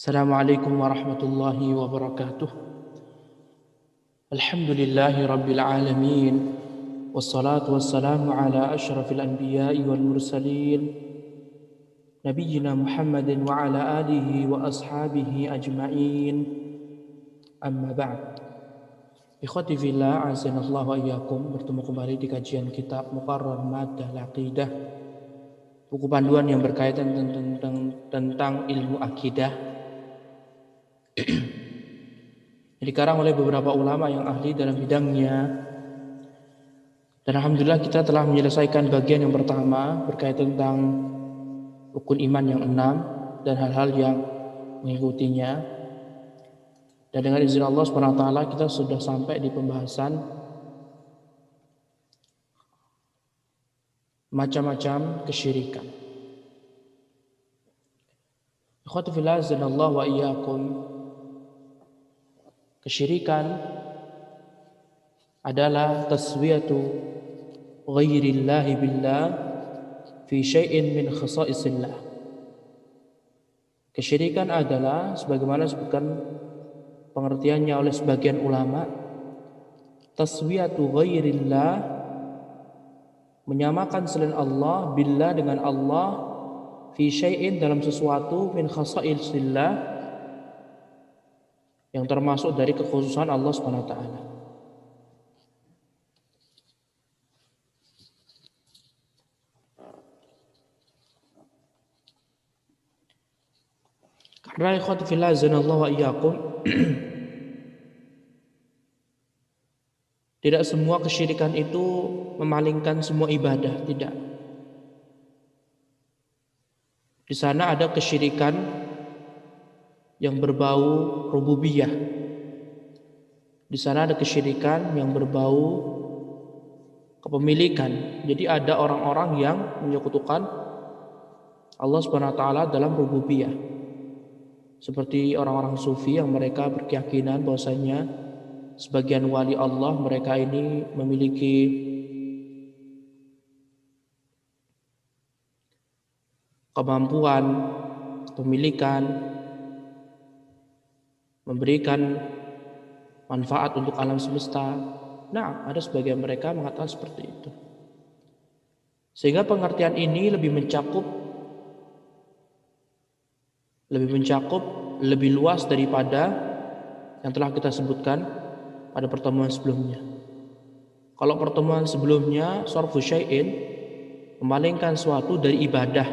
Assalamualaikum warahmatullahi wabarakatuh. Alhamdulillahi rabbil alamin. Wassalatu wassalamu ala ashrafil anbiya'i wal mursalin nabiyyina Muhammadin wa ala alihi wa ashabihi ajma'in. Amma ba'd. Ikhwati fillah, azanallahu wa iyyakum. Bertemu kembali di kajian kitab Muqarrar Maddah Al-Aqidah, buku panduan yang berkaitan tentang ilmu akidah. Dikarang oleh beberapa ulama yang ahli dalam bidangnya. Dan alhamdulillah kita telah menyelesaikan bagian yang pertama berkaitan tentang rukun iman yang 6 dan hal-hal yang mengikutinya. Dan dengan izin Allah SWT kita sudah sampai di pembahasan macam-macam kesyirikan. Ikhwati fillah, azanallahu wa iyyakum. Kesyirikan adalah taswiyatu ghairillahi billah fi syai'in min khasaisillah. Kesyirikan adalah sebagaimana disebutkan pengertiannya oleh sebagian ulama, taswiyatu ghairillah, menyamakan selain Allah, billah dengan Allah, fi syai'in dalam sesuatu, min khasaisillah, yang termasuk dari kekhususan Allah Subhanahu wa taala. Karena ikhwati fillah azanallahu wa iyyakum, tidak semua kesyirikan itu memalingkan semua ibadah, tidak. Di sana ada kesyirikan yang berbau rububiyah. Di sana ada kesyirikan yang berbau kepemilikan. Jadi ada orang-orang yang menyekutukan Allah Subhanahu wa taala dalam rububiyah. Seperti orang-orang sufi yang mereka berkeyakinan bahwasanya sebagian wali Allah mereka ini memiliki kemampuan, kepemilikan, memberikan manfaat untuk alam semesta. Nah, ada sebagian mereka mengatakan seperti itu. Sehingga pengertian ini lebih mencakup, lebih luas daripada yang telah kita sebutkan pada pertemuan sebelumnya. Kalau pertemuan sebelumnya sarfu syai'in, memalingkan suatu dari ibadah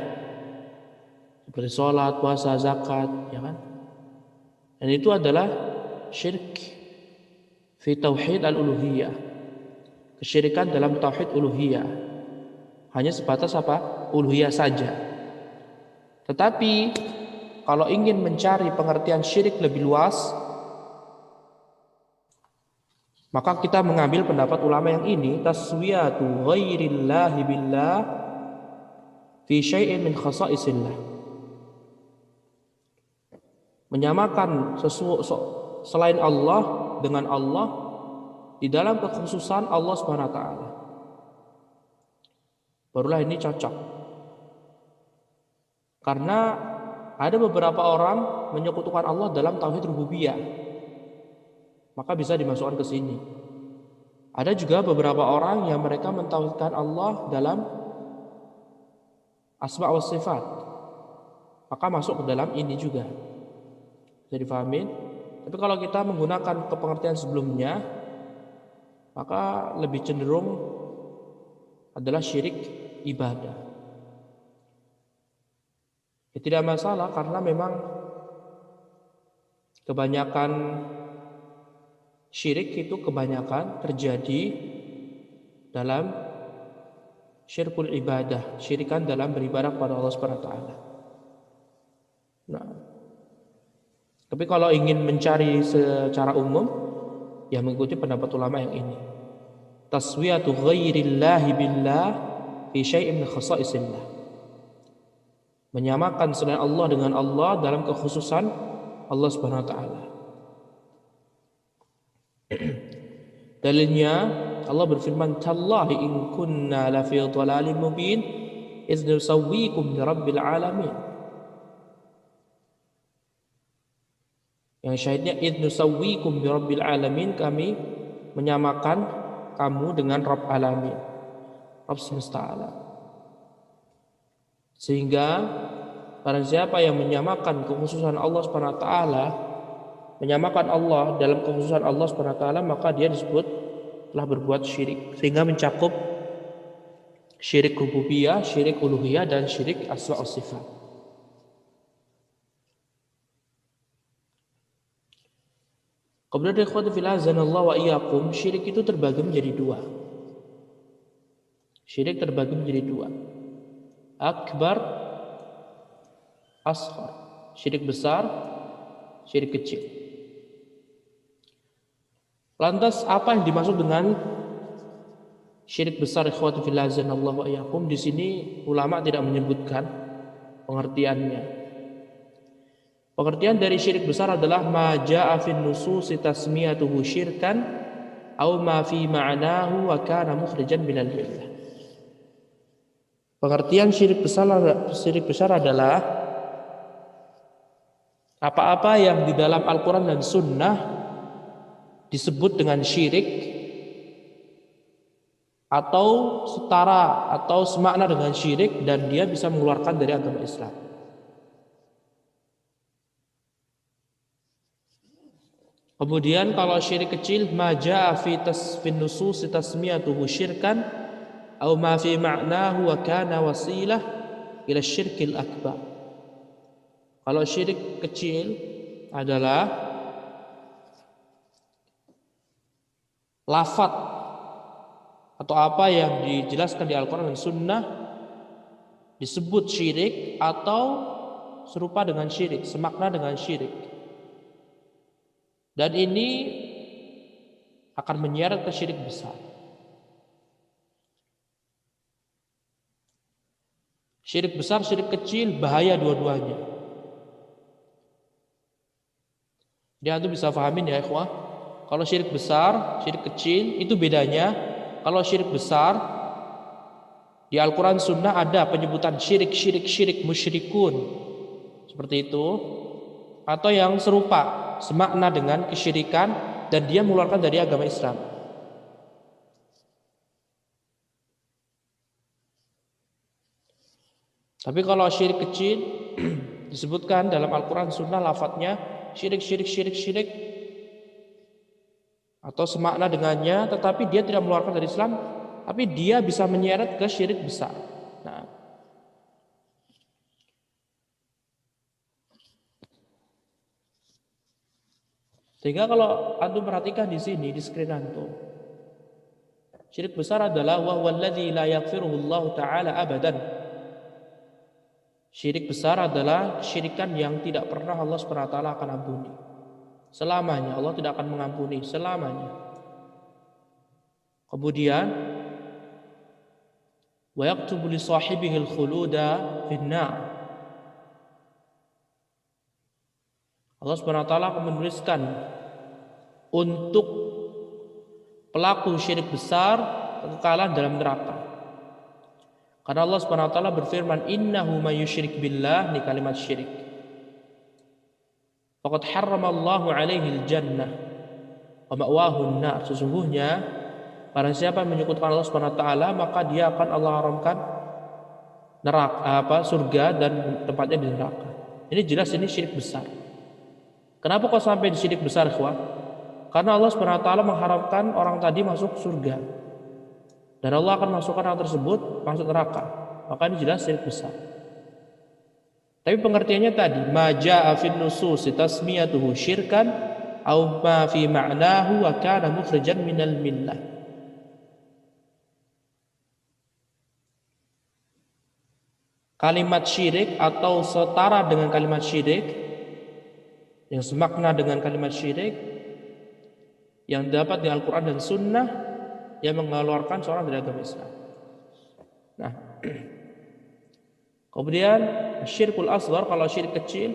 seperti sholat, puasa, zakat, ya kan? Dan itu adalah syirik fi tauhid al-uluhiyah. Kesyirikan dalam tauhid uluhiyah. Hanya sebatas apa? Uluhiyah saja. Tetapi kalau ingin mencari pengertian syirik lebih luas, maka kita mengambil pendapat ulama yang ini, taswiyatu ghairillahi billah fi syai'in min khasaisillah. Menyamakan selain Allah dengan Allah di dalam kekhususan Allah Subhanahu wa taala. Barulah ini cocok. Karena ada beberapa orang menyekutukan Allah dalam tauhid rububiyah. Maka bisa dimasukkan ke sini. Ada juga beberapa orang yang mereka mentauhidkan Allah dalam asma wa sifat. Maka masuk ke dalam ini juga. Bisa difahami? Tapi kalau kita menggunakan kepengertian sebelumnya, maka lebih cenderung adalah syirik ibadah. Ya, tidak masalah karena memang kebanyakan syirik itu kebanyakan terjadi dalam syirkul ibadah, syirikan dalam beribadah kepada Allah Subhanahu wa taala. Nah, tapi kalau ingin mencari secara umum, ya mengikuti pendapat ulama yang ini. Taswiyatu ghairillahi billah fi syai'in min khasaisillah. Menyamakan selain Allah dengan Allah dalam kekhususan Allah Subhanahu wa taala. Dalilnya Allah berfirman, "Tallahi in kunna la fi dhalalin mubin idz nusawwikum bi rabbil alamin." Yang syahidnya id nusawwikum bi rabbil alamin, kami menyamakan kamu dengan Rabb alamin, Rabb semesta alam. Sehingga barang siapa yang menyamakan kekhususan Allah Subhanahu wa taala, menyamakan Allah dalam kekhususan Allah Subhanahu wa taala, maka dia disebut telah berbuat syirik, sehingga mencakup syirik rububiyah, syirik uluhiyah, dan syirik asma wa sifat. Kemudian ikhwati fillah azanallahu wa iyyakum, syirik itu terbagi menjadi dua. Syirik terbagi menjadi dua. Akbar, asghar. Syirik besar, syirik kecil. Lantas apa yang dimaksud dengan syirik besar ikhwati fillah azanallahu wa iyyakum? Di sini ulama tidak menyebutkan pengertiannya. Pengertian dari syirik besar adalah ma jaa fin nususi tasmiyatuhu syirkan au ma fi ma'nahu wa kana mukhrijan minal millah. Pengertian syirik besar adalah apa-apa yang di dalam Al-Qur'an dan Sunnah disebut dengan syirik atau setara atau semakna dengan syirik dan dia bisa mengeluarkan dari agama Islam. Kemudian kalau syirik kecil ma jaa fi nusus tasmiyatuhu syirkan au ma fi ma'nahu wa kana wasilah ila syirkil akbar. Kalau syirik kecil adalah lafaz atau apa yang dijelaskan di Al-Qur'an dan Sunnah disebut syirik atau serupa dengan syirik, semakna dengan syirik. Dan ini akan menyeret ke syirik besar. Syirik besar, syirik kecil, bahaya dua-duanya. Dia tuh bisa pahamin ya ikhwah. Kalau syirik besar, syirik kecil, itu bedanya. Kalau syirik besar, di Al-Quran Sunnah ada penyebutan syirik musyrikun. Seperti itu. Atau yang serupa, semakna dengan kesyirikan dan dia mengeluarkan dari agama Islam. Tapi kalau syirik kecil disebutkan dalam Al-Quran Sunnah lafadznya syirik atau semakna dengannya, tetapi dia tidak mengeluarkan dari Islam, tapi dia bisa menyeret ke syirik besar. Nah, sehingga kalau antum perhatikan di sini di screen antum, syirik besar adalah wa huwallazi la yaghfiruhu Allah taala abadan. Syirik besar adalah kesyirikan yang tidak pernah Allah Subhanahu wa taala akan ampuni. Selamanya Allah tidak akan mengampuni selamanya. Kemudian wa yaktubu li sahibihi al-khuluda fin-nar. Allah Subhanahu wa taala akan menuliskan untuk pelaku syirik besar kekekalan dalam neraka. Karena Allah Subhanahu wa taala berfirman, "Innahu may yusyrik billah," ini kalimat syirik. Faqad harramallahu 'alaihi al-jannah wa ma'wahu an-nar. Sesungguhnya barang siapa yang menyekutukan Allah Subhanahu wa taala, maka dia akan Allah haramkan neraka, surga dan tempatnya di neraka. Ini jelas ini syirik besar. Kenapa kok sampai di syirik besar, ikhwah? Karena Allah Subhanahu wa taala mengharapkan orang tadi masuk surga. Dan Allah akan masukkan orang tersebut masuk neraka. Maka ini jelas syirik besar. Tapi pengertiannya tadi, ma jaa fin nusus tasmiyatuhu syirkan au ma fi ma'nahu wa kana mukhrijan minal millah. Kalimat syirik atau setara dengan kalimat syirik, yang semakna dengan kalimat syirik yang dapat di Al-Quran dan Sunnah yang mengeluarkan seorang dari agama Islam. Nah, kemudian syirkul asghar, kalau syirik kecil,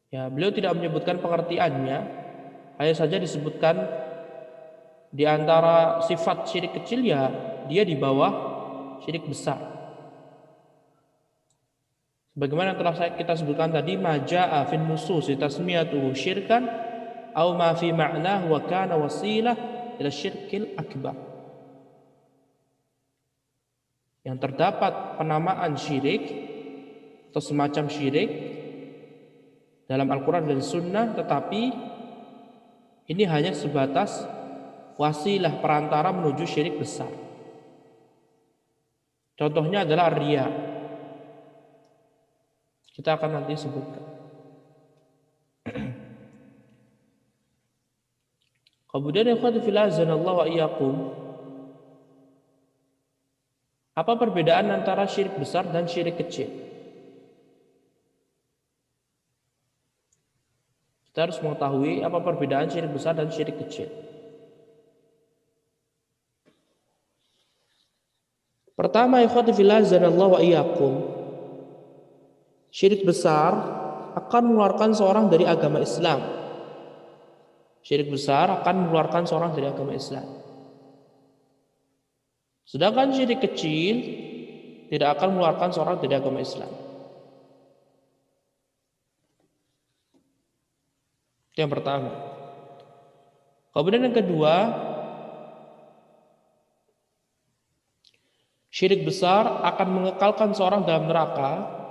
ya beliau tidak menyebutkan pengertiannya, hanya saja disebutkan di antara sifat syirik kecil ya dia di bawah syirik besar. Sebagaimana telah kita sebutkan tadi, maja'a fin nusus tasmiyatuhu syirkan au ma fi ma'nahu wa kana wasilah ila syirkil akbar. Yang terdapat penamaan syirik atau semacam syirik dalam Al-Quran dan Sunnah, tetapi ini hanya sebatas wasilah perantara menuju syirik besar. Contohnya adalah riya. Kita akan nanti sebutkan. Kemudian ikhwati fillah azanallahu wa iyyakum, apa perbedaan antara syirik besar dan syirik kecil? Kita harus mengetahui apa perbedaan syirik besar dan syirik kecil. Pertama, ikhwati fillah azanallahu wa iyyakum, syirik besar akan mengeluarkan seorang dari agama Islam. Syirik besar akan mengeluarkan seorang dari agama Islam. Sedangkan syirik kecil tidak akan mengeluarkan seorang dari agama Islam. Itu yang pertama. Kemudian yang kedua, syirik besar akan mengekalkan seorang dalam neraka.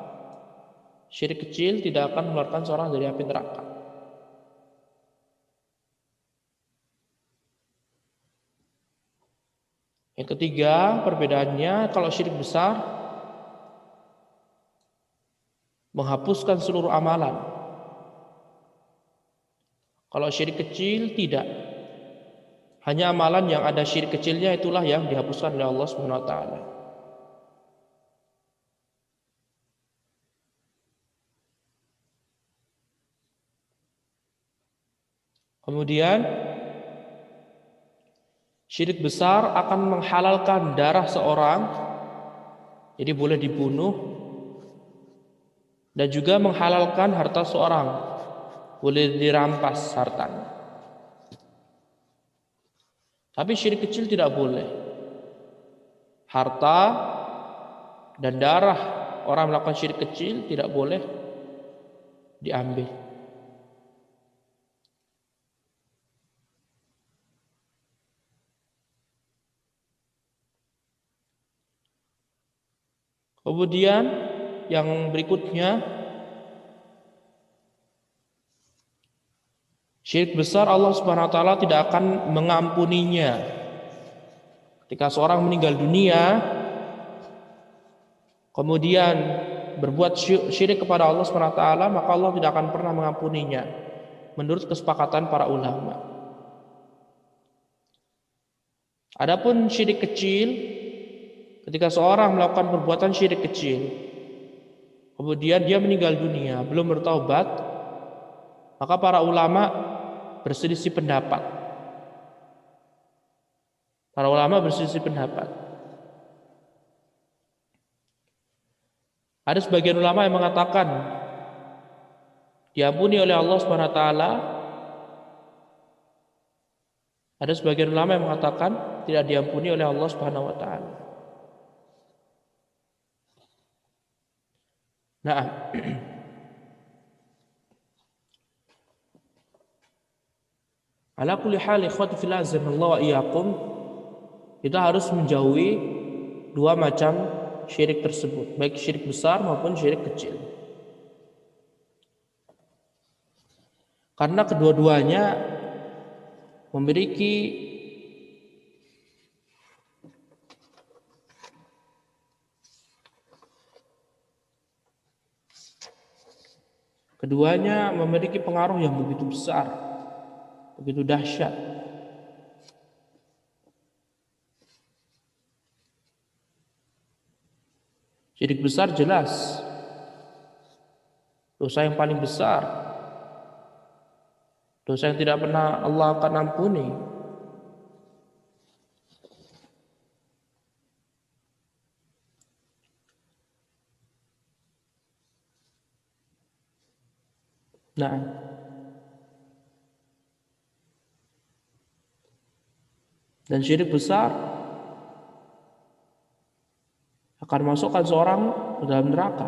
Syirik kecil tidak akan mengeluarkan seorang dari api neraka. Yang ketiga, perbedaannya, kalau syirik besar menghapuskan seluruh amalan. Kalau syirik kecil tidak. Hanya amalan yang ada syirik kecilnya itulah yang dihapuskan oleh Allah Subhanahu wa taala. Kemudian syirik besar akan menghalalkan darah seorang, jadi boleh dibunuh, dan juga menghalalkan harta seorang, boleh dirampas hartanya. Tapi syirik kecil tidak boleh. Harta dan darah orang melakukan syirik kecil tidak boleh diambil. Kemudian yang berikutnya, syirik besar Allah Subhanahu wa taala tidak akan mengampuninya. Ketika seorang meninggal dunia kemudian berbuat syirik kepada Allah Subhanahu wa taala, maka Allah tidak akan pernah mengampuninya menurut kesepakatan para ulama. Adapun syirik kecil, ketika seorang melakukan perbuatan syirik kecil kemudian dia meninggal dunia belum bertaubat, maka para ulama berselisih pendapat. Para ulama berselisih pendapat. Ada sebagian ulama yang mengatakan diampuni oleh Allah Subhanahu wa taala. Ada sebagian ulama yang mengatakan tidak diampuni oleh Allah Subhanahu wa taala. Nah, ala kulli hal ikhwati fillah azanallahu wa iyyakum, kita harus menjauhi dua macam syirik tersebut, baik syirik besar maupun syirik kecil. Karena kedua-duanya memiliki pengaruh yang begitu besar, begitu dahsyat. Syirik besar jelas dosa yang paling besar, dosa yang tidak pernah Allah akan ampuni. Nah, dan syirik besar akan masukkan seorang ke dalam neraka.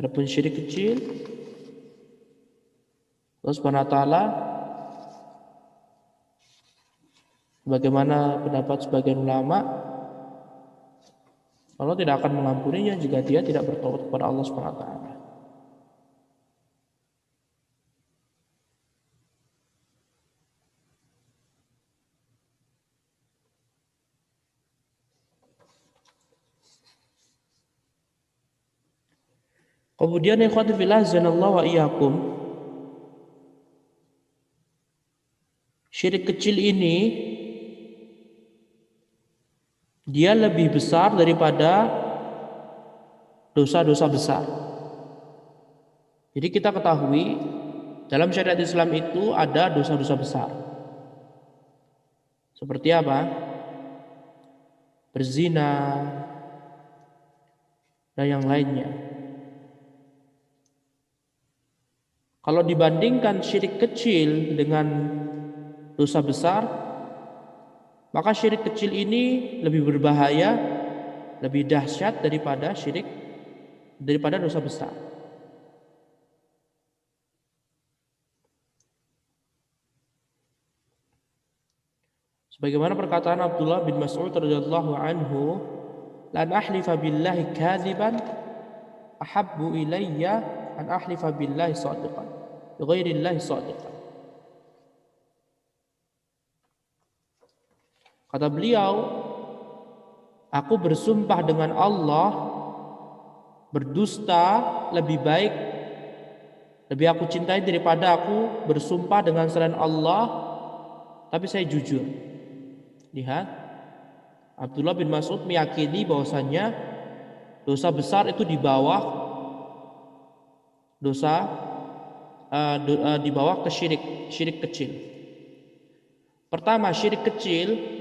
Adapun syirik kecil, Allah Subhanahu wa taala bagaimana pendapat sebagian ulama, Allah tidak akan mengampuninya jika dia tidak bertobat kepada Allah Subhanahu wa taala. Kemudian ikhwati fillah azanallahu wa iyyakum, syirik kecil ini dia lebih besar daripada dosa-dosa besar. Jadi kita ketahui dalam syariat Islam itu ada dosa-dosa besar. Seperti apa? Berzina dan yang lainnya. Kalau dibandingkan syirik kecil dengan dosa besar, maka syirik kecil ini lebih berbahaya, lebih dahsyat daripada dosa besar. Sebagaimana perkataan Abdullah bin Mas'ud radhiyallahu anhu, "Lan ahlifa billahi kadziban ahabbu ilayya an ahlifa billahi shadiqan, bi ghairillahi shadiqan." Kata beliau, aku bersumpah dengan Allah, berdusta lebih baik, lebih aku cintai daripada aku bersumpah dengan selain Allah, tapi saya jujur. Lihat, Abdullah bin Mas'ud meyakini bahwasannya dosa besar itu di bawah di bawah syirik kecil. Pertama, syirik kecil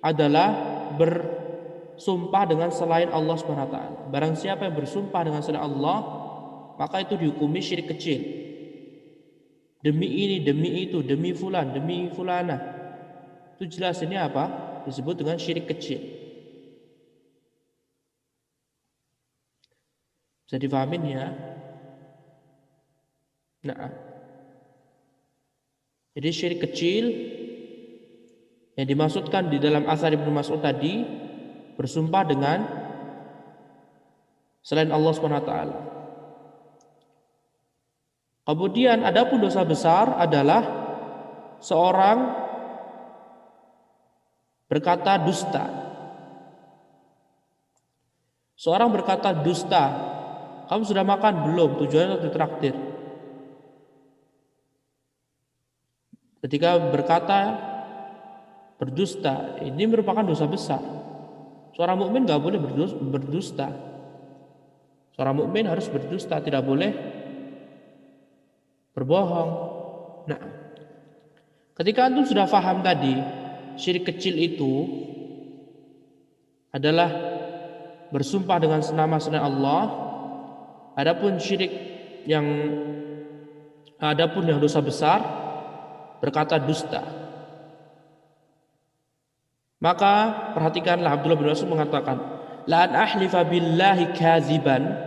adalah bersumpah dengan selain Allah Subhanahu wa taala. Barang siapa yang bersumpah dengan selain Allah, maka itu dihukumi syirik kecil. Demi ini, demi itu, demi fulan, demi fulana. Itu jelas ini apa? Disebut dengan syirik kecil. Bisa difahamin ya? Nah, jadi syirik kecil yang dimaksudkan di dalam asar Ibnu Mas'ud tadi bersumpah dengan selain Allah Subhanahu wa taala. Kemudian adapun dosa besar adalah seorang berkata dusta. Seorang berkata dusta, kamu sudah makan belum? Tujuannya untuk ditraktir. Ketika berkata berdusta, ini merupakan dosa besar. Seorang mukmin nggak boleh berdusta. Seorang mukmin harus berdusta, tidak boleh berbohong. Nah, ketika antum sudah paham tadi, syirik kecil itu adalah bersumpah dengan nama selain Allah. Adapun yang dosa besar berkata dusta. Maka perhatikanlah, Abdullah bin Mas'ud mengatakan, la an ahlifa billahi kadziban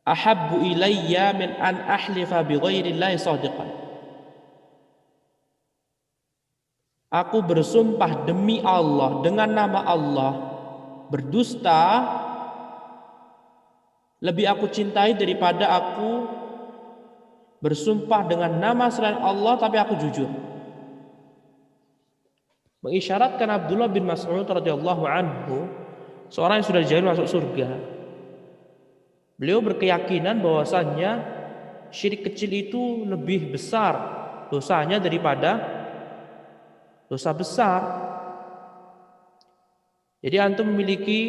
ahabbu ilayya min an ahlifa bi ghairillahi shadiqan. Aku bersumpah demi Allah dengan nama Allah berdusta lebih aku cintai daripada aku bersumpah dengan nama selain Allah tapi aku jujur. Mengisyaratkan Abdullah bin Mas'ud radhiyallahu anhu, seorang yang sudah dijamin masuk surga. Beliau berkeyakinan bahwasannya syirik kecil itu lebih besar dosanya daripada dosa besar. Jadi antum memiliki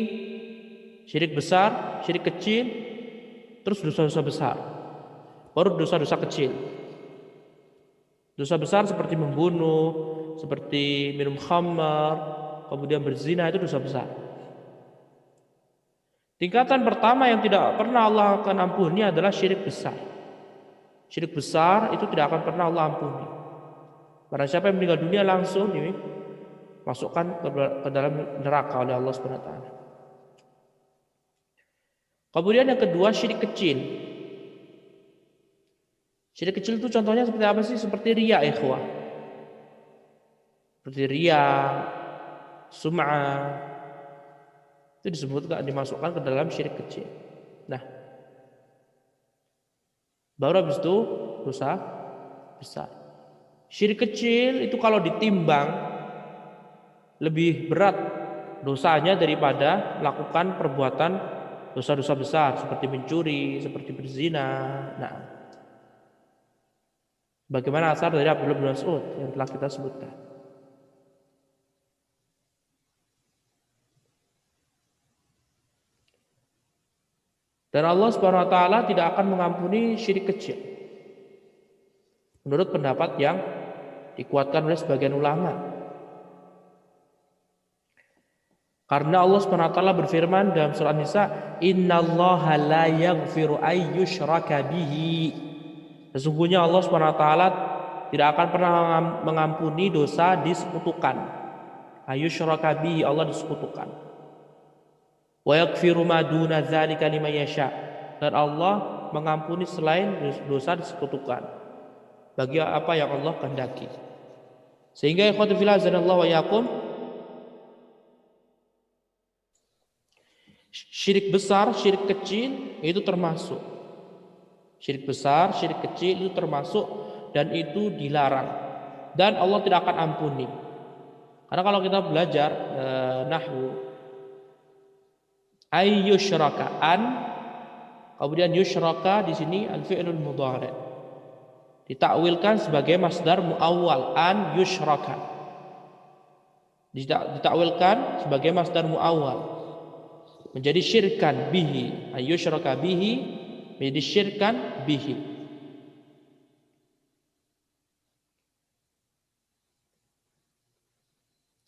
syirik besar, syirik kecil, terus dosa-dosa besar, baru dosa-dosa kecil. Dosa besar seperti membunuh, seperti minum khamar, kemudian berzina, itu dosa besar. Tingkatan pertama yang tidak pernah Allah akan ampuni adalah syirik besar. Syirik besar itu tidak akan pernah Allah ampuni. Barang siapa yang meninggal dunia langsung dimasukkan ke dalam neraka oleh Allah Subhanahu wa taala. Kemudian yang kedua, syirik kecil. Syirik kecil itu contohnya seperti apa sih? Seperti riya, ikhwah. Seperti riya, sum'ah. Itu disebutkan, dimasukkan ke dalam syirik kecil. Nah, baru habis itu dosa besar. Syirik kecil itu kalau ditimbang lebih berat dosanya daripada melakukan perbuatan dosa-dosa besar seperti mencuri, seperti berzina. Nah, bagaimana asar dari Abdullah bin Mas'ud yang telah kita sebutkan. Dan Allah Subhanahu wa taala tidak akan mengampuni syirik kecil. Menurut pendapat yang dikuatkan oleh sebagian ulama. Karena Allah Subhanahu wa taala berfirman dalam surah An-Nisa, "Innallaha la yaghfiru ay yushraka bihi." Sesungguhnya Allah Subhanahu wa taala tidak akan pernah mengampuni dosa disekutukan. Ayusyraka bihi, Allah disekutukan. Wa yaghfiru ma duna dzalika liman yasha. Dan Allah mengampuni selain dosa disekutukan bagi apa yang Allah kehendaki. Sehingga ikhwatu fillah azanallahu wa iyyakum, syirik besar, syirik kecil itu termasuk. Syirik besar, syirik kecil itu termasuk dan itu dilarang. Dan Allah tidak akan ampuni. Karena kalau kita belajar nahwu, ayyusyraka an, kemudian yusyraka di sini al-fi'lul mudhari'. Ditakwilkan sebagai masdar muawwal, an yusyraka. Ditakwilkan sebagai masdar muawwal. Menjadi syirkan bihi, ayyusyraka bihi, menjadi syirkan bihi.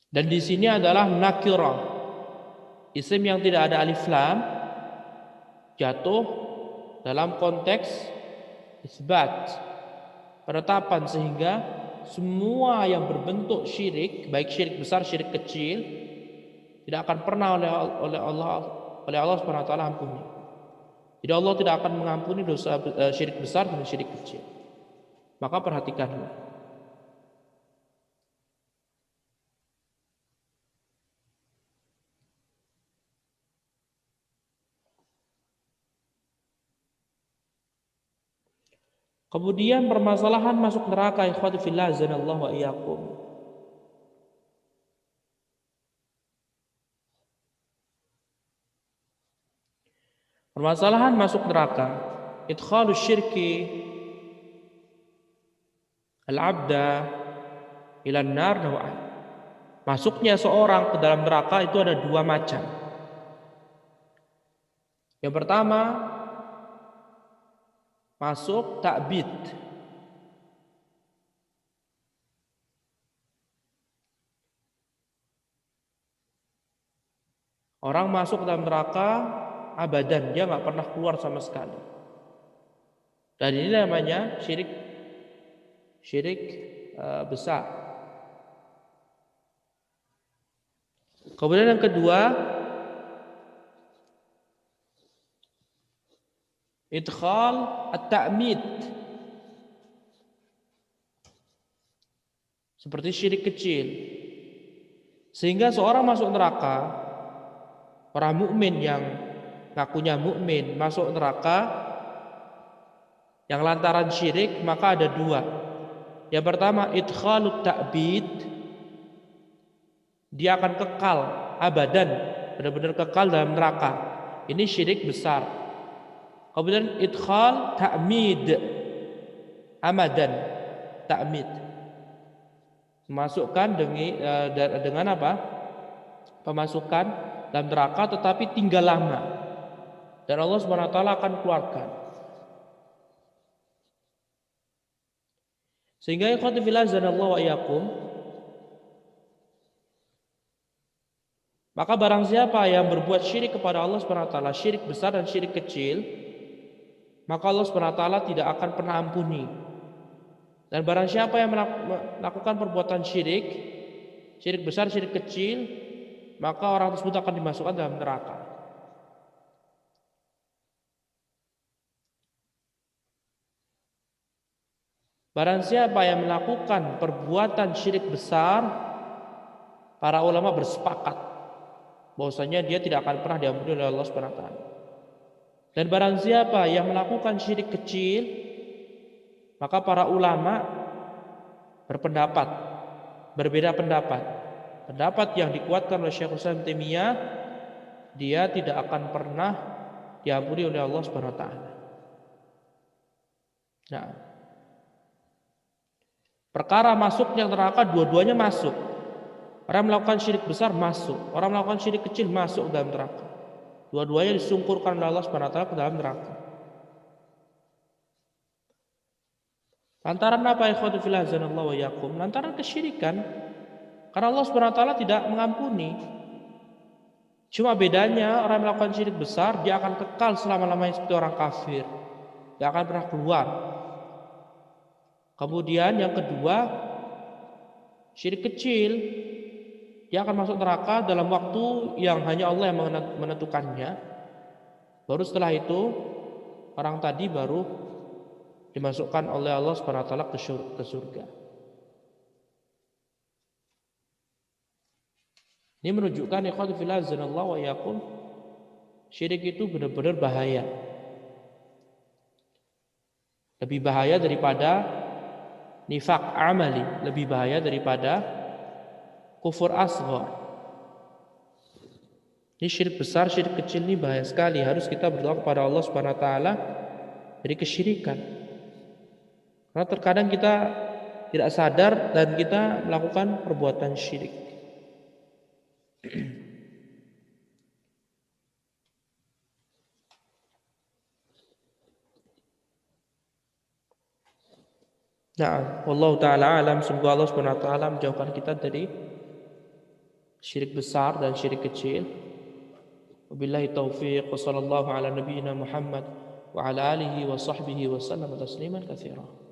Dan di sini adalah nakirah. Isim yang tidak ada alif lam jatuh dalam konteks isbat, penetapan, sehingga semua yang berbentuk syirik, baik syirik besar, syirik kecil, tidak akan pernah oleh Allah Subhanahu wa taala ampuni. Jadi Allah tidak akan mengampuni dosa syirik besar dan syirik kecil. Maka perhatikanlah. Kemudian permasalahan masuk neraka, ikhwati fillah azanallahu wa iyyakum. Permasalahan masuk neraka, idkhalus syirki al-'abda ila an-nar naw'an. Masuknya seorang ke dalam neraka itu ada dua macam. Yang pertama, masuk ta'bid. Orang masuk ke dalam neraka abadan, dia nggak pernah keluar sama sekali. Dan ini namanya syirik besar. Kemudian yang kedua, idkhal at-ta'mid, seperti syirik kecil. Sehingga seorang masuk neraka, orang mukmin yang ngakunya mukmin masuk neraka yang lantaran syirik, maka ada dua. Yang pertama, idkhalut ta'bid, dia akan kekal abadan, benar-benar kekal dalam neraka. Ini syirik besar. Kemudian idkhal ta'mid, amadan, ta'mid, memasukkan dengan apa? Pemasukan dalam neraka tetapi tinggal lama, dan Allah Subhanahu wa taala akan keluarkan. Sehingga ikhwati fillah azanallahu wa iyyakum, maka barang siapa yang berbuat syirik kepada Allah Subhanahu wa taala, syirik besar dan syirik kecil, maka Allah Subhanahu wa taala tidak akan pernah ampuni. Dan barang siapa yang melakukan perbuatan syirik, syirik besar, syirik kecil, maka orang tersebut akan dimasukkan dalam neraka. Barang siapa yang melakukan perbuatan syirik besar, para ulama bersepakat bahwasanya dia tidak akan pernah diampuni oleh Allah Subhanahu wa taala. Dan barang siapa yang melakukan syirik kecil, maka para ulama berpendapat, berbeda pendapat. Pendapat yang dikuatkan oleh Syekhul Islam Taimiyah, dia tidak akan pernah diampuni oleh Allah Subhanahu wa taala. Nah, perkara masuknya neraka dua-duanya masuk. Orang melakukan syirik besar masuk, orang melakukan syirik kecil masuk ke dalam neraka. Dua-duanya disungkurkan oleh Allah Subhanahu wa taala ke dalam neraka. Lantaran apa ikhwatu fillah azanallahu wa iyyakum? Lantaran kesyirikan. Karena Allah Subhanahu wa taala tidak mengampuni. Cuma bedanya orang melakukan syirik besar dia akan kekal selama-lamanya seperti orang kafir. Dia akan pernah keluar. Kemudian yang kedua, syirik kecil dia akan masuk neraka dalam waktu yang hanya Allah yang menentukannya. Baru setelah itu orang tadi baru dimasukkan oleh Allah Subhanahu wa taala ke surga. Ini menunjukkan ikhwatu fillah azanallahu wa iyyakum, syirik itu benar-benar bahaya. Lebih bahaya daripada nifaq amali, lebih bahaya daripada kufur asghar. Ini syirik besar, syirik kecil ini bahaya sekali. Harus kita berdoa kepada Allah Subhanahu wa taala dari kesyirikan. Karena terkadang kita tidak sadar dan kita melakukan perbuatan syirik. Nah, wallahu taala alam, semoga Allah Subhanahu wa taala menjauhkan kita dari syirik besar dan syirik kecil. Wabillahi taufiq wa sallallahu ala nabiyyina Muhammad wa ala alihi wa sahbihi wa sallam tasliman katsira.